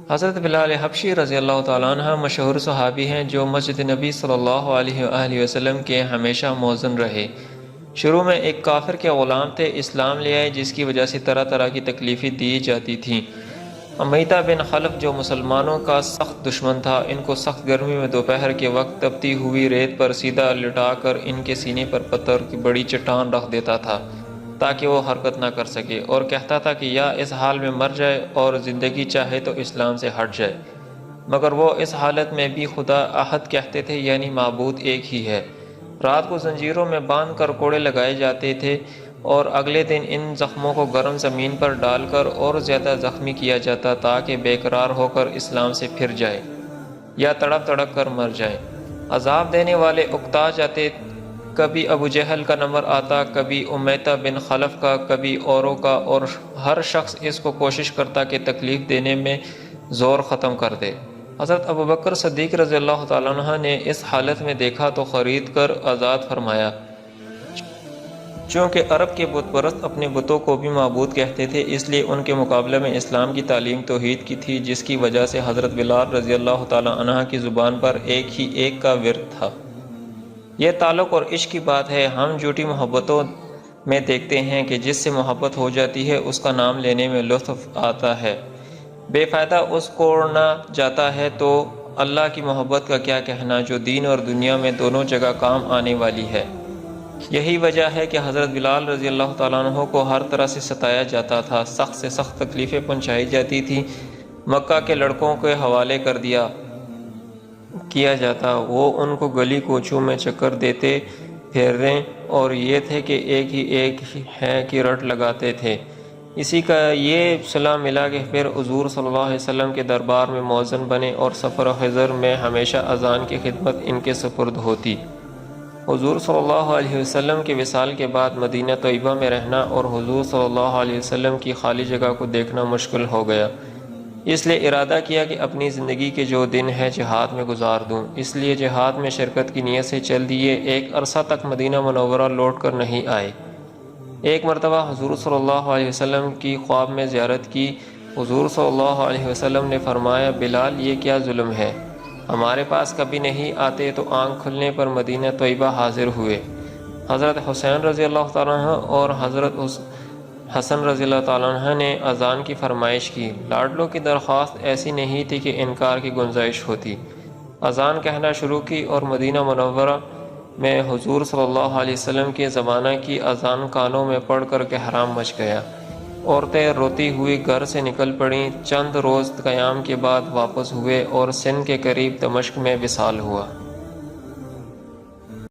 حضرت بلال حبشی رضی اللہ تعالیٰ عنہ مشہور صحابی ہیں جو مسجد نبی صلی اللہ علیہ وآلہ وسلم کے ہمیشہ مؤذن رہے۔ شروع میں ایک کافر کے غلام تھے، اسلام لے آئے، جس کی وجہ سے طرح طرح کی تکلیفیں دی جاتی تھیں۔ امیتہ بن خلف جو مسلمانوں کا سخت دشمن تھا، ان کو سخت گرمی میں دوپہر کے وقت تپتی ہوئی ریت پر سیدھا لٹا کر ان کے سینے پر پتھر کی بڑی چٹان رکھ دیتا تھا تاکہ وہ حرکت نہ کر سکے، اور کہتا تھا کہ یا اس حال میں مر جائے اور زندگی چاہے تو اسلام سے ہٹ جائے۔ مگر وہ اس حالت میں بھی خدا احد کہتے تھے، یعنی معبود ایک ہی ہے۔ رات کو زنجیروں میں باندھ کر کوڑے لگائے جاتے تھے اور اگلے دن ان زخموں کو گرم زمین پر ڈال کر اور زیادہ زخمی کیا جاتا تاکہ بے قرار ہو کر اسلام سے پھر جائے یا تڑپ تڑپ کر مر جائے۔ عذاب دینے والے اکتا جاتے، کبھی ابو جہل کا نمبر آتا، کبھی امیتہ بن خلف کا، کبھی اوروں کا، اور ہر شخص اس کو کوشش کرتا کہ تکلیف دینے میں زور ختم کر دے۔ حضرت ابوبکر صدیق رضی اللہ تعالیٰ عنہ نے اس حالت میں دیکھا تو خرید کر آزاد فرمایا۔ چونکہ عرب کے بت پرست اپنے بتوں کو بھی معبود کہتے تھے، اس لیے ان کے مقابلے میں اسلام کی تعلیم توحید کی تھی، جس کی وجہ سے حضرت بلال رضی اللہ تعالیٰ عنہ کی زبان پر ایک ہی ایک کا ورد تھا۔ یہ تعلق اور عشق کی بات ہے۔ ہم جھوٹی محبتوں میں دیکھتے ہیں کہ جس سے محبت ہو جاتی ہے اس کا نام لینے میں لطف آتا ہے، بے فائدہ اس کو نہ جاتا ہے، تو اللہ کی محبت کا کیا کہنا جو دین اور دنیا میں دونوں جگہ کام آنے والی ہے۔ یہی وجہ ہے کہ حضرت بلال رضی اللہ تعالیٰ عنہ کو ہر طرح سے ستایا جاتا تھا، سخت سے سخت تکلیفیں پہنچائی جاتی تھیں، مکہ کے لڑکوں کے حوالے کیا جاتا، وہ ان کو گلی کوچوں میں چکر دیتے پھیرنے، اور یہ تھے کہ ایک ہے کہ رٹ لگاتے تھے۔ اسی کا یہ صلہ ملا کہ پھر حضور صلی اللہ علیہ وسلم کے دربار میں مؤذن بنے اور سفر و حضر میں ہمیشہ اذان کی خدمت ان کے سپرد ہوتی۔ حضور صلی اللہ علیہ وسلم کے وصال کے بعد مدینہ طیبہ میں رہنا اور حضور صلی اللہ علیہ وسلم کی خالی جگہ کو دیکھنا مشکل ہو گیا، اس لیے ارادہ کیا کہ اپنی زندگی کے جو دن ہے جہاد میں گزار دوں۔ اس لیے جہاد میں شرکت کی نیت سے چل دیے، ایک عرصہ تک مدینہ منورہ لوٹ کر نہیں آئے۔ ایک مرتبہ حضور صلی اللہ علیہ وسلم کی خواب میں زیارت کی۔ حضور صلی اللہ علیہ وسلم نے فرمایا، بلال یہ کیا ظلم ہے، ہمارے پاس کبھی نہیں آتے، تو آنکھ کھلنے پر مدینہ طیبہ حاضر ہوئے۔ حضرت حسین رضی اللہ تعالیٰ عنہ اور حضرت حسن رضی اللہ تعالیٰ عنہ نے اذان کی فرمائش کی۔ لاڈلوں کی درخواست ایسی نہیں تھی کہ انکار کی گنجائش ہوتی۔ اذان کہنا شروع کی اور مدینہ منورہ میں حضور صلی اللہ علیہ وسلم کے زمانہ کی اذان کانوں میں پڑھ کر کے حرام مچ گیا۔ عورتیں روتی ہوئی گھر سے نکل پڑیں، چند روز قیام کے بعد واپس ہوئے اور سندھ کے قریب دمشق میں وصال ہوا۔